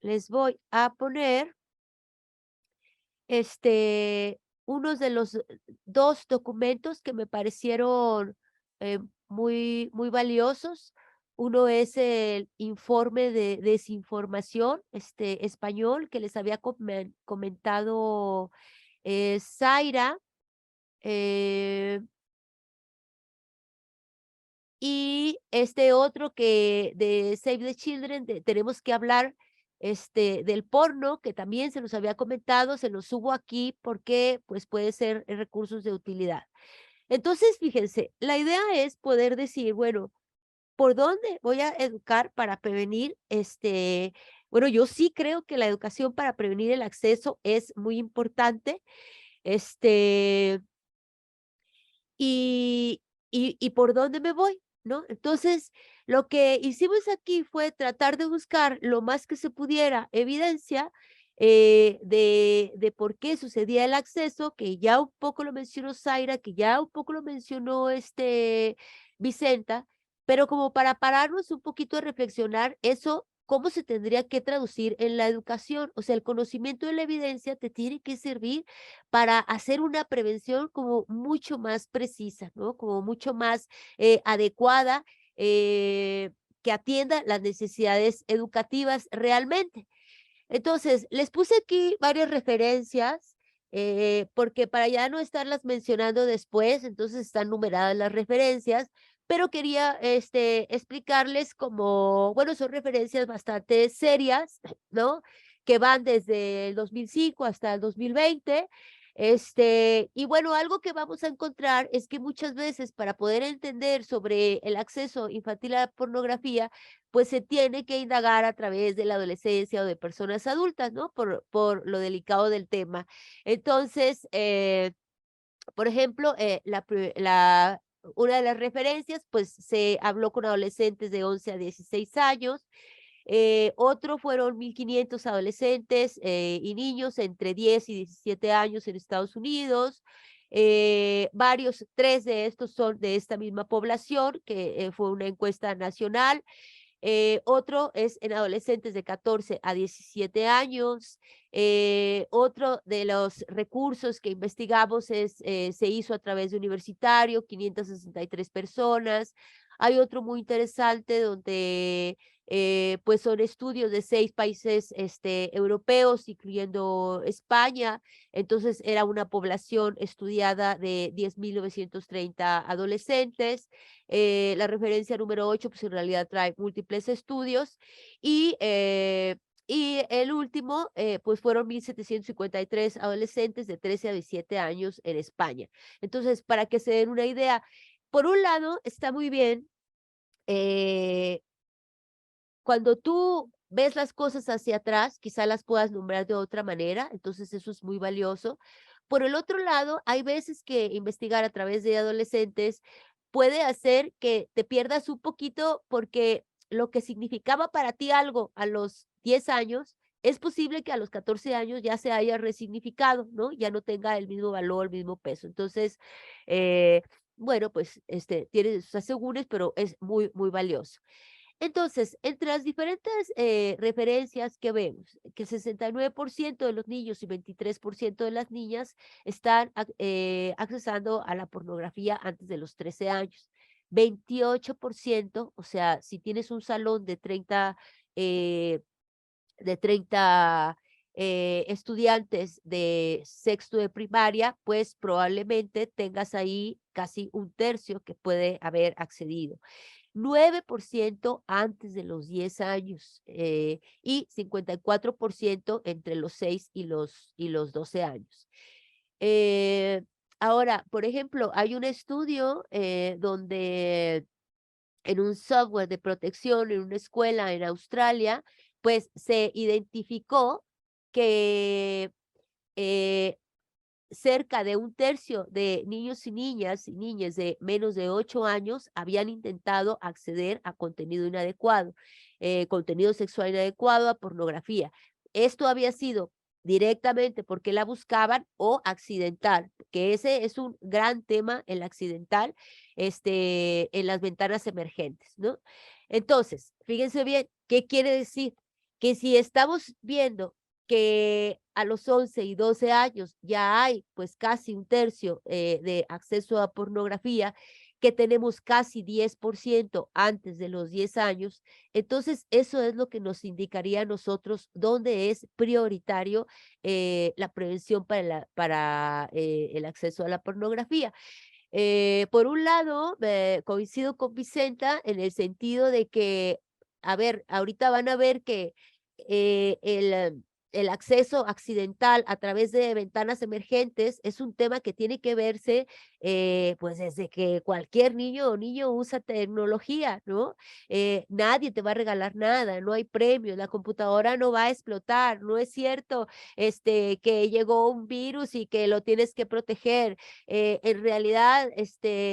les voy a poner este, unos de los 2 documentos que me parecieron, eh, muy valiosos. Uno es el informe de desinformación, español, que les había comentado, Zaira, eh, y este otro que de Save the Children, tenemos que hablar, del porno, que también se los había comentado, se los subo aquí porque, pues, puede ser recursos de utilidad. Entonces, fíjense, la idea es poder decir, bueno, ¿por dónde voy a educar para prevenir? Bueno, yo sí creo que la educación para prevenir el acceso es muy importante, este, y por dónde me voy, ¿no? Entonces, lo que hicimos aquí fue tratar de buscar lo más que se pudiera evidencia, de por qué sucedía el acceso, que ya un poco lo mencionó Zaira, que ya un poco lo mencionó, Vicenta, pero como para pararnos un poquito a reflexionar eso, ¿cómo se tendría que traducir en la educación? O sea, el conocimiento de la evidencia te tiene que servir para hacer una prevención como mucho más precisa, ¿no? Como mucho más, adecuada, que atienda las necesidades educativas realmente. Entonces, les puse aquí varias referencias, porque para ya no estarlas mencionando después, entonces están numeradas las referencias, pero quería, explicarles como, bueno, son referencias bastante serias, ¿no? Que van desde el 2005 hasta el 2020. Y bueno, algo que vamos a encontrar es que muchas veces para poder entender sobre el acceso infantil a la pornografía, pues se tiene que indagar a través de la adolescencia o de personas adultas, ¿no? Por lo delicado del tema. Entonces, por ejemplo, una de las referencias, pues se habló con adolescentes de 11 a 16 años. Otro fueron 1,500 adolescentes y niños entre 10 y 17 años en Estados Unidos. Tres de estos son de esta misma población, que fue una encuesta nacional. Otro es en adolescentes de 14 a 17 años. Otro de los recursos que investigamos se hizo a través de universitario, 563 personas. Hay otro muy interesante donde pues son estudios de 6 países europeos, incluyendo España. Entonces era una población estudiada de 10,930 adolescentes. La referencia número 8 pues en realidad trae múltiples estudios y el último, pues fueron 1,753 adolescentes de 13 a 17 años en España. Entonces, para que se den una idea, por un lado, está muy bien, eh, cuando tú ves las cosas hacia atrás, quizá las puedas nombrar de otra manera, entonces eso es muy valioso. Por el otro lado, hay veces que investigar a través de adolescentes puede hacer que te pierdas un poquito porque lo que significaba para ti algo a los 10 años, es posible que a los 14 años ya se haya resignificado, ¿no? Ya no tenga el mismo valor, el mismo peso. Entonces, eh, bueno, pues tiene sus asegúnes, pero es muy, muy valioso. Entonces, entre las diferentes referencias que vemos, que el 69% de los niños y 23% de las niñas están accesando a la pornografía antes de los 13 años. 28%, o sea, si tienes un salón eh, de 30 estudiantes de sexto de primaria, pues probablemente tengas ahí casi un tercio que puede haber accedido. 9% antes de los 10 años, y 54% entre los 6 y los 12 años. Eh, Ahora, por ejemplo, hay un estudio, donde en un software de protección en una escuela en Australia, pues se identificó que, eh, cerca de un tercio de niños y niñas de menos de 8 años habían intentado acceder a contenido inadecuado, contenido sexual inadecuado, a pornografía. Esto había sido directamente porque la buscaban o accidental, que ese es un gran tema, el accidental, en las ventanas emergentes, ¿no? Entonces, fíjense bien, ¿qué quiere decir? que si estamos viendo que a los 11 y 12 años ya hay pues casi un tercio de acceso a pornografía, que tenemos casi 10% antes de los 10 años, entonces eso es lo que nos indicaría a nosotros dónde es prioritario la prevención para el acceso a la pornografía. Por un lado, coincido con Vicenta en el sentido de que, a ver, ahorita van a ver que el acceso accidental a través de ventanas emergentes es un tema que tiene que verse, pues desde que cualquier niño o niño usa tecnología, ¿no? Nadie te va a regalar nada, no hay premios, la computadora no va a explotar, no es cierto, que llegó un virus y que lo tienes que proteger. En realidad,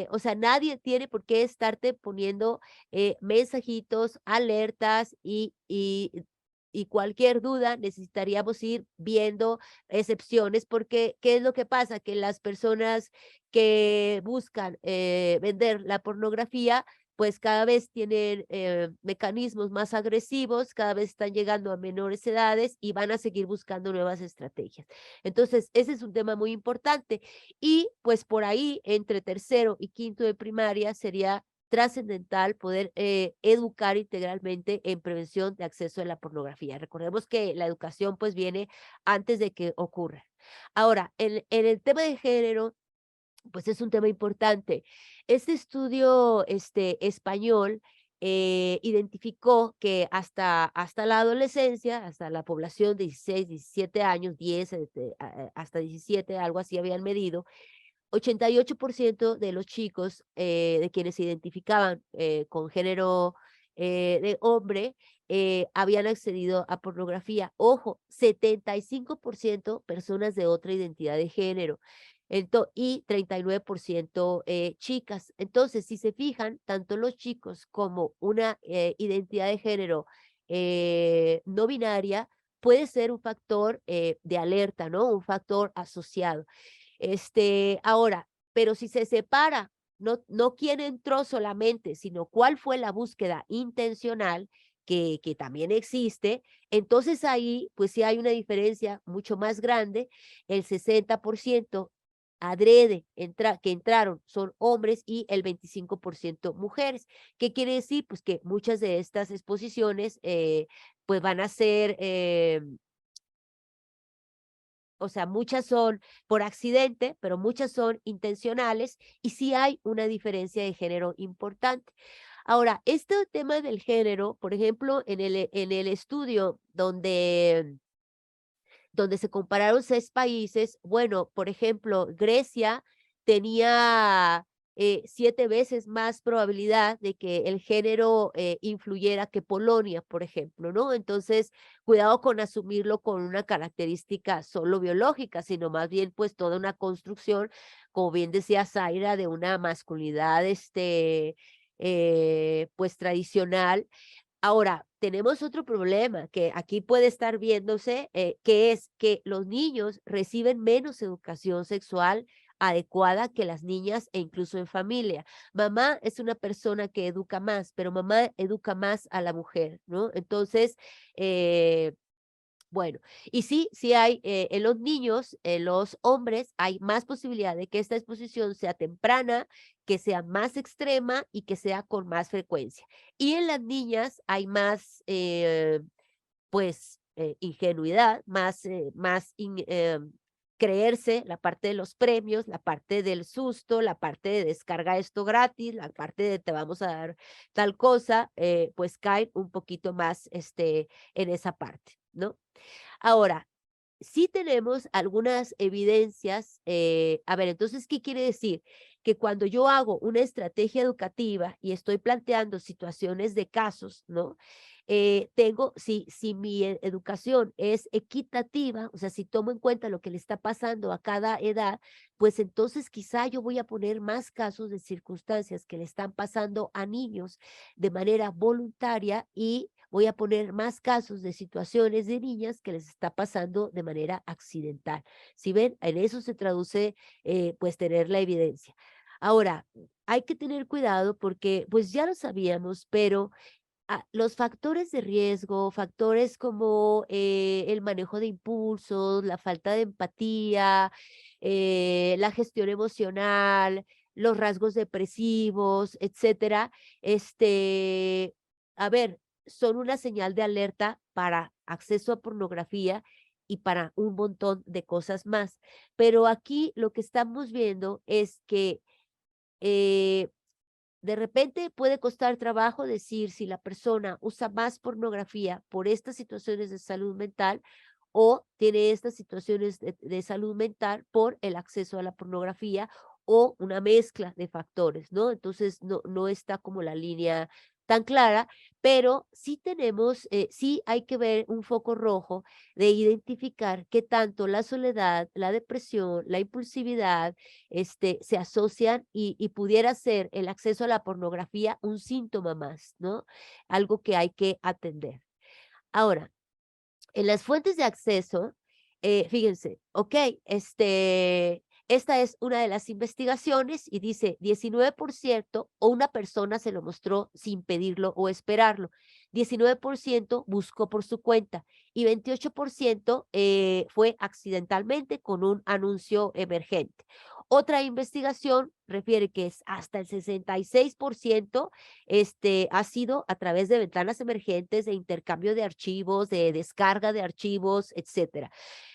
o sea, nadie tiene por qué estarte poniendo mensajitos, alertas y cualquier duda necesitaríamos ir viendo excepciones, porque ¿qué es lo que pasa? Que las personas que buscan vender la pornografía, pues cada vez tienen mecanismos más agresivos, cada vez están llegando a menores edades y van a seguir buscando nuevas estrategias. Entonces, ese es un tema muy importante. Y pues por ahí, entre tercero y quinto de primaria, sería trascendental poder educar integralmente en prevención de acceso a la pornografía. Recordemos que la educación pues viene antes de que ocurra. Ahora, en el tema de género, pues es un tema importante. Este estudio español identificó que hasta la adolescencia, hasta la población de 16, 17 años, 10 hasta 17, algo así habían medido, 88% de los chicos, de quienes se identificaban, con género, de hombre, habían accedido a pornografía. Ojo, 75% personas de otra identidad de género, y 39%, chicas. Entonces, si se fijan, tanto los chicos como una, identidad de género, no binaria, puede ser un factor, de alerta, ¿no? Un factor asociado. Ahora, pero si se separa, no quién entró solamente, sino cuál fue la búsqueda intencional, que también existe, entonces ahí, pues sí hay una diferencia mucho más grande. El 60% adrede que entraron son hombres y el 25% mujeres. ¿Qué quiere decir? Pues que muchas de estas exposiciones, pues van a ser, o sea, muchas son por accidente, pero muchas son intencionales y sí hay una diferencia de género importante. Ahora, este tema del género, por ejemplo, en el estudio donde se compararon 6 países, bueno, por ejemplo, Grecia tenía 7 veces más probabilidad de que el género influyera que Polonia, por ejemplo, ¿no? Entonces, cuidado con asumirlo con una característica solo biológica, sino más bien pues toda una construcción, como bien decía Zaira, de una masculinidad pues tradicional. Ahora, tenemos otro problema que aquí puede estar viéndose, que es que los niños reciben menos educación sexual adecuada que las niñas e incluso en familia. Mamá es una persona que educa más, pero mamá educa más a la mujer, ¿no? Entonces, bueno, y sí, sí hay, en los niños, en los hombres, hay más posibilidad de que esta exposición sea temprana, que sea más extrema y que sea con más frecuencia. Y en las niñas hay más, pues, ingenuidad, creerse la parte de los premios, la parte del susto, la parte de descarga esto gratis, la parte de te vamos a dar tal cosa, pues caen un poquito más, en esa parte, ¿no? Ahora, sí tenemos algunas evidencias, a ver, entonces, ¿qué quiere decir? Que cuando yo hago una estrategia educativa y estoy planteando situaciones de casos, ¿no? Si mi educación es equitativa, o sea, si tomo en cuenta lo que le está pasando a cada edad, pues entonces quizá yo voy a poner más casos de circunstancias que le están pasando a niños de manera voluntaria y voy a poner más casos de situaciones de niñas que les está pasando de manera accidental. Si ven, en eso se traduce, pues, tener la evidencia. Ahora, hay que tener cuidado porque, pues, ya lo sabíamos, pero Los factores de riesgo, factores como el manejo de impulsos, la falta de empatía, la gestión emocional, los rasgos depresivos, etcétera, este, a ver, son una señal de alerta para acceso a pornografía y para un montón de cosas más. Pero aquí lo que estamos viendo es que eh, de repente puede costar trabajo decir si la persona usa más pornografía por estas situaciones de salud mental o tiene estas situaciones de salud mental por el acceso a la pornografía o una mezcla de factores, ¿no? Entonces no está como la línea tan clara, pero sí tenemos, sí hay que ver un foco rojo de identificar qué tanto la soledad, la depresión, la impulsividad, se asocian y pudiera ser el acceso a la pornografía un síntoma más, ¿no? Algo que hay que atender. Ahora, en las fuentes de acceso, fíjense, okey, esta es una de las investigaciones y dice 19% o una persona se lo mostró sin pedirlo o esperarlo, 19% buscó por su cuenta y 28%, fue accidentalmente con un anuncio emergente. Otra investigación refiere que es hasta el 66%, ha sido a través de ventanas emergentes, de intercambio de archivos, de descarga de archivos, etcétera.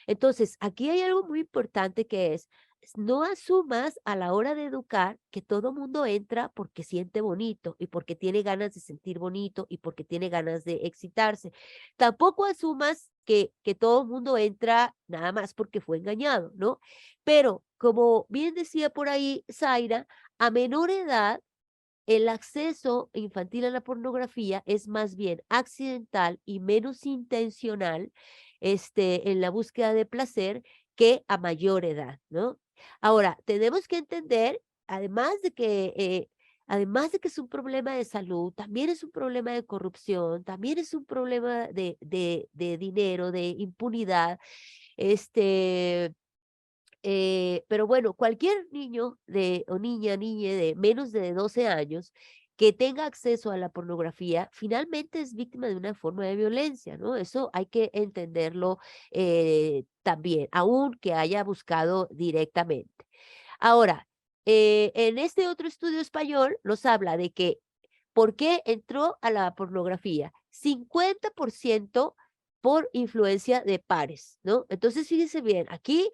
Entonces, aquí hay algo muy importante que es, no asumas a la hora de educar que todo mundo entra porque siente bonito y porque tiene ganas de sentir bonito y porque tiene ganas de excitarse. Tampoco asumas que todo mundo entra nada más porque fue engañado, ¿no? Pero como bien decía por ahí Zaira, a menor edad el acceso infantil a la pornografía es más bien accidental y menos intencional, en la búsqueda de placer que a mayor edad, ¿no? Ahora, tenemos que entender, además de que es un problema de salud, también es un problema de corrupción, también es un problema de dinero, de impunidad, este, pero bueno, cualquier niño o niña de menos de 12 años que tenga acceso a la pornografía, finalmente es víctima de una forma de violencia, ¿no? Eso hay que entenderlo también, aun que haya buscado directamente. Ahora, en este otro estudio español nos habla de que ¿por qué entró a la pornografía? 50% por influencia de pares, ¿no? Entonces, fíjense bien, aquí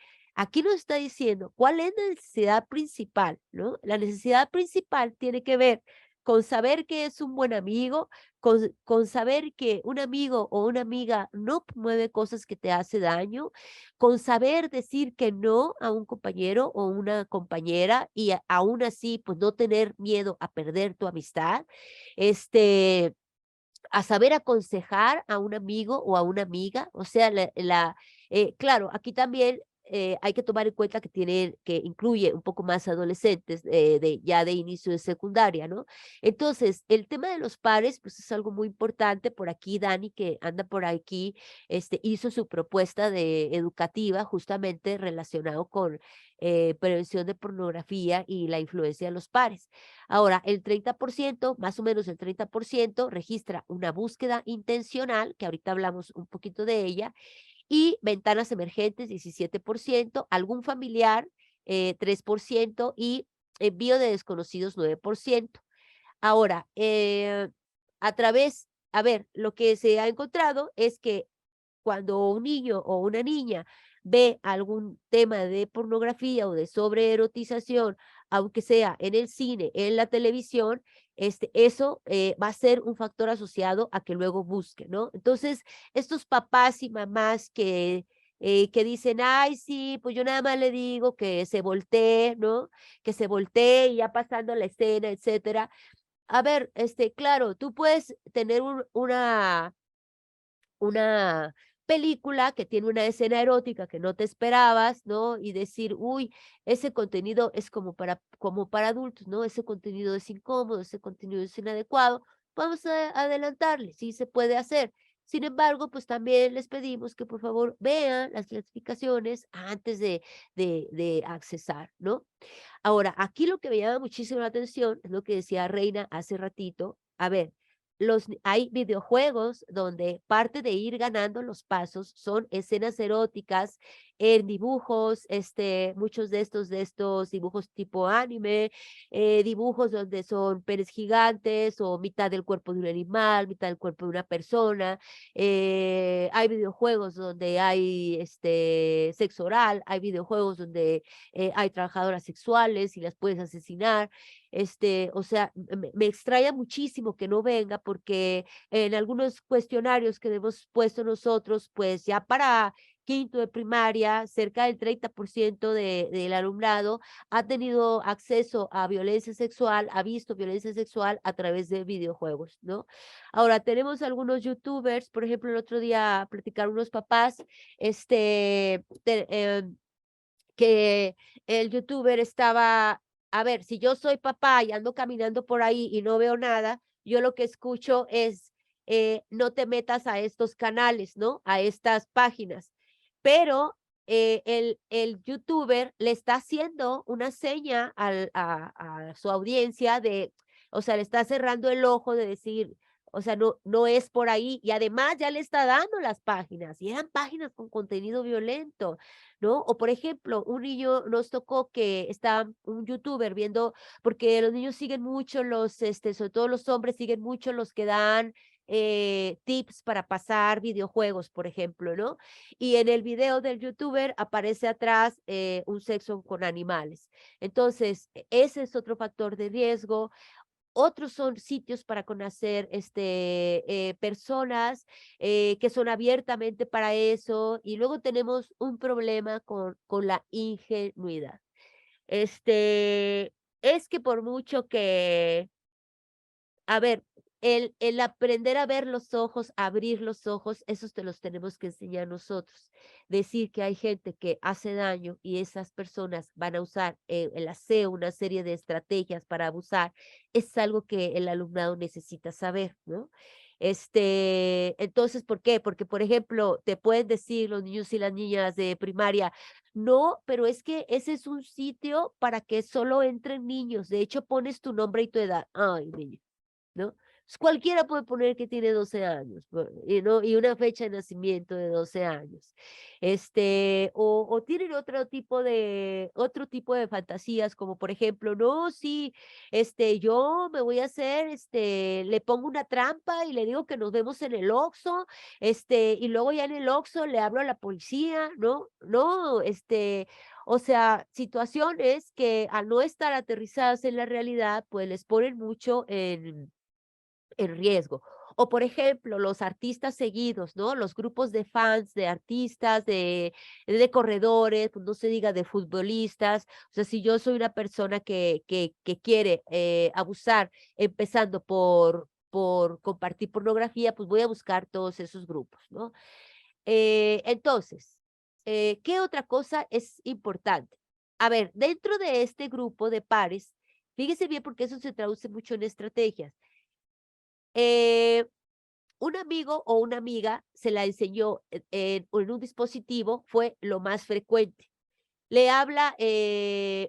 nos está diciendo cuál es la necesidad principal, ¿no? La necesidad principal tiene que ver con saber que es un buen amigo, con saber que un amigo o una amiga no promueve cosas que te hace daño, con saber decir que no a un compañero o una compañera y aún así, pues no tener miedo a perder tu amistad, este, a saber aconsejar a un amigo o a una amiga, o sea, claro, aquí también hay que tomar en cuenta que incluye un poco más adolescentes ya de inicio de secundaria, ¿no? Entonces, el tema de los pares, pues es algo muy importante. Por aquí Dani, que anda por aquí, hizo su propuesta educativa justamente relacionado con prevención de pornografía y la influencia de los pares. Ahora, el 30%, más o menos el 30%, registra una búsqueda intencional, que ahorita hablamos un poquito de ella, y ventanas emergentes, 17%, algún familiar, 3%, y envío de desconocidos, 9%. Ahora, a ver, lo que se ha encontrado es que cuando un niño o una niña ve algún tema de pornografía o de sobreerotización, aunque sea en el cine, en la televisión, eso va a ser un factor asociado a que luego busque, ¿no? Entonces, estos papás y mamás que dicen, ay, sí, pues yo nada más le digo que se voltee, ¿no? Que se voltee y ya pasando la escena, etcétera. A ver, claro, tú puedes tener una película que tiene una escena erótica que no te esperabas, ¿no? Y decir, uy, ese contenido es como para adultos, ¿no? Ese contenido es incómodo, ese contenido es inadecuado. Vamos a adelantarle, sí se puede hacer. Sin embargo, pues también les pedimos que por favor vean las clasificaciones antes de accesar, ¿no? Ahora, aquí lo que me llama muchísimo la atención es lo que decía Reina hace ratito. A ver, hay videojuegos donde parte de ir ganando los pasos son escenas eróticas en dibujos, muchos de estos dibujos tipo anime, dibujos donde son penes gigantes o mitad del cuerpo de un animal, mitad del cuerpo de una persona. Hay videojuegos donde hay sexo oral, hay videojuegos donde hay trabajadoras sexuales y las puedes asesinar. O sea, me extraña muchísimo que no venga porque en algunos cuestionarios que hemos puesto nosotros, pues ya para quinto de primaria, cerca del 30% del alumnado ha tenido acceso a violencia sexual, ha visto violencia sexual a través de videojuegos, ¿no? Ahora, tenemos algunos youtubers, por ejemplo, el otro día platicaron unos papás, que el youtuber estaba, a ver, si yo soy papá y ando caminando por ahí y no veo nada, yo lo que escucho es, no te metas a estos canales, ¿no? A estas páginas. Pero el youtuber le está haciendo una seña a su audiencia de, o sea, le está cerrando el ojo de decir, o sea, no es por ahí. Y además ya le está dando las páginas y eran páginas con contenido violento. ¿No? O por ejemplo, un niño nos tocó que estaba un youtuber viendo, porque los niños siguen mucho sobre todo los hombres siguen mucho los que dan tips para pasar videojuegos, por ejemplo, ¿no? Y en el video del youtuber aparece atrás un sexo con animales. Entonces, ese es otro factor de riesgo. Otros son sitios para conocer, personas, que son abiertamente para eso, y luego tenemos un problema con la ingenuidad. Es que por mucho que a ver, el aprender a ver los ojos, abrir los ojos, esos te los tenemos que enseñar nosotros. Decir que hay gente que hace daño y esas personas van a usar el aseo, una serie de estrategias para abusar, es algo que el alumnado necesita saber, ¿no? Entonces, ¿por qué? Porque, por ejemplo, te pueden decir los niños y las niñas de primaria, no, pero es que ese es un sitio para que solo entren niños. De hecho, pones tu nombre y tu edad. Ay, niño. ¿No? Pues cualquiera puede poner que tiene 12 años, y no, y una fecha de nacimiento de 12 años. O tienen otro tipo de fantasías, como por ejemplo, no, sí, yo me voy a hacer, le pongo una trampa y le digo que nos vemos en el Oxxo, y luego ya en el Oxxo le hablo a la policía, ¿no? No, o sea, situaciones que al no estar aterrizadas en la realidad, pues les ponen mucho en riesgo. O, por ejemplo, los artistas seguidos, ¿no? Los grupos de fans de artistas, de corredores, pues no se diga de futbolistas. O sea, si yo soy una persona que quiere abusar, empezando por compartir pornografía, pues voy a buscar todos esos grupos, ¿no? Entonces, ¿qué otra cosa es importante? A ver, dentro de este grupo de pares, fíjese bien porque eso se traduce mucho en estrategias. Eh, un amigo o una amiga se la enseñó en un dispositivo, fue lo más frecuente. Le habla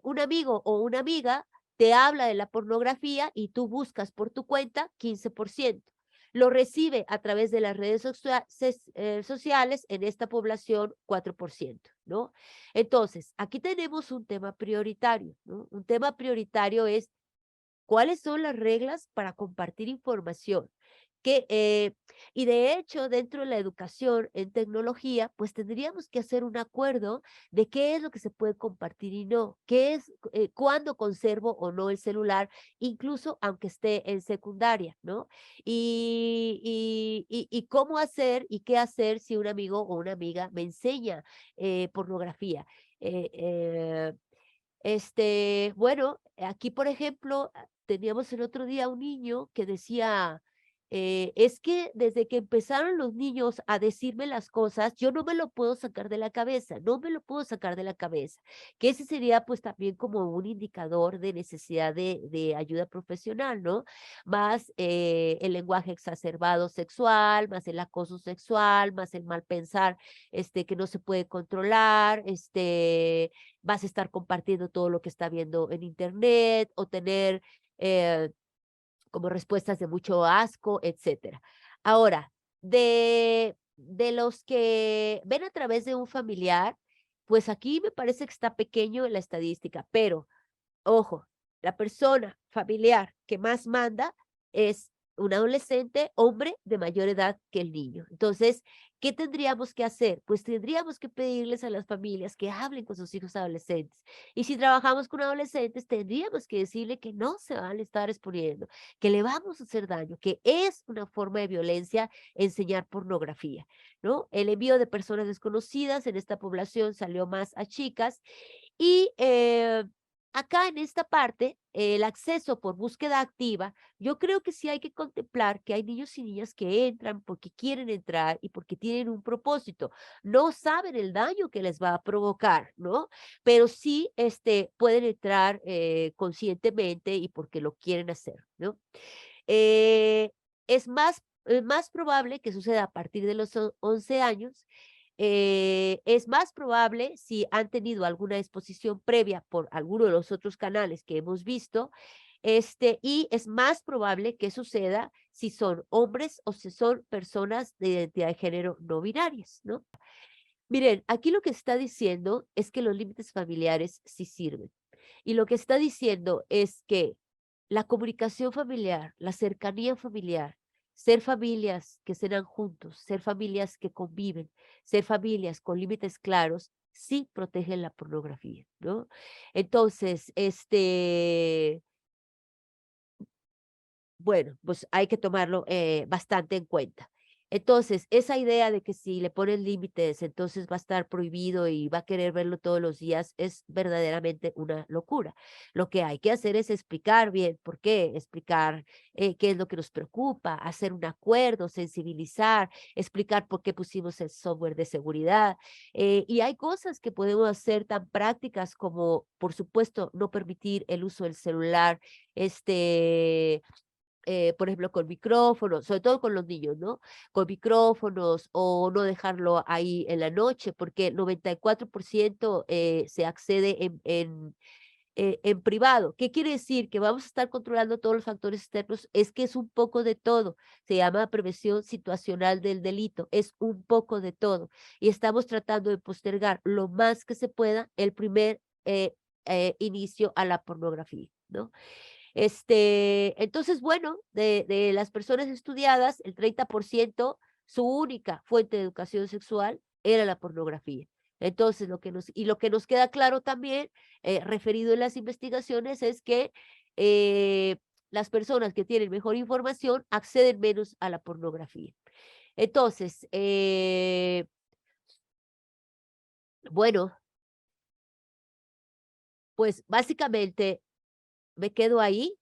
un amigo o una amiga, te habla de la pornografía y tú buscas por tu cuenta 15%. Lo recibe a través de las redes sociales en esta población 4%, ¿no? Entonces, aquí tenemos un tema prioritario, ¿no? Un tema prioritario es cuáles son las reglas para compartir información. Que, y de hecho, dentro de la educación en tecnología, pues tendríamos que hacer un acuerdo de qué es lo que se puede compartir y no, qué es, cuándo conservo o no el celular, incluso aunque esté en secundaria, ¿no? Y cómo hacer y qué hacer si un amigo o una amiga me enseña pornografía. Eh, eh, bueno, aquí, por ejemplo, teníamos el otro día un niño que decía, es que desde que empezaron los niños a decirme las cosas, yo no me lo puedo sacar de la cabeza, no me lo puedo sacar de la cabeza, que ese sería pues también como un indicador de necesidad de ayuda profesional, ¿no? Más el lenguaje exacerbado sexual, más el acoso sexual, más el mal pensar, que no se puede controlar, vas a estar compartiendo todo lo que está viendo en internet o tener como respuestas de mucho asco, etcétera. Ahora, de los que ven a través de un familiar, pues aquí me parece que está pequeño en la estadística, pero ojo, la persona familiar que más manda es un adolescente, hombre de mayor edad que el niño. Entonces, ¿qué tendríamos que hacer? Pues tendríamos que pedirles a las familias que hablen con sus hijos adolescentes. Y si trabajamos con adolescentes, tendríamos que decirle que no se van a estar exponiendo, que le vamos a hacer daño, que es una forma de violencia enseñar pornografía, ¿no? El envío de personas desconocidas en esta población salió más a chicas y acá en esta parte, el acceso por búsqueda activa, yo creo que sí hay que contemplar que hay niños y niñas que entran porque quieren entrar y porque tienen un propósito. No saben el daño que les va a provocar, ¿no? Pero sí pueden entrar conscientemente y porque lo quieren hacer, ¿no? Eh, es más probable que suceda a partir de los 11 años. Es más probable si han tenido alguna exposición previa por alguno de los otros canales que hemos visto, y es más probable que suceda si son hombres o si son personas de identidad de género no binarias, ¿no? Miren, aquí lo que está diciendo es que los límites familiares sí sirven. Y lo que está diciendo es que la comunicación familiar, la cercanía familiar, ser familias que cenan juntos, ser familias que conviven, ser familias con límites claros, sí protegen la pornografía, ¿no? Entonces, bueno, pues hay que tomarlo bastante en cuenta. Entonces, esa idea de que si le ponen límites, entonces va a estar prohibido y va a querer verlo todos los días, es verdaderamente una locura. Lo que hay que hacer es explicar bien por qué, explicar qué es lo que nos preocupa, hacer un acuerdo, sensibilizar, explicar por qué pusimos el software de seguridad. Y hay cosas que podemos hacer tan prácticas como, por supuesto, no permitir el uso del celular, por ejemplo, con micrófonos, sobre todo con los niños, ¿no? Con micrófonos o no dejarlo ahí en la noche, porque el 94% se accede en privado. ¿Qué quiere decir? Que vamos a estar controlando todos los factores externos. Es que es un poco de todo. Se llama prevención situacional del delito. Es un poco de todo. Y estamos tratando de postergar lo más que se pueda el primer inicio a la pornografía, ¿no? Entonces, bueno, de las personas estudiadas, el 30%, su única fuente de educación sexual era la pornografía. Entonces, lo que nos queda claro también, referido en las investigaciones, es que las personas que tienen mejor información acceden menos a la pornografía. Entonces, bueno, pues básicamente me quedo ahí.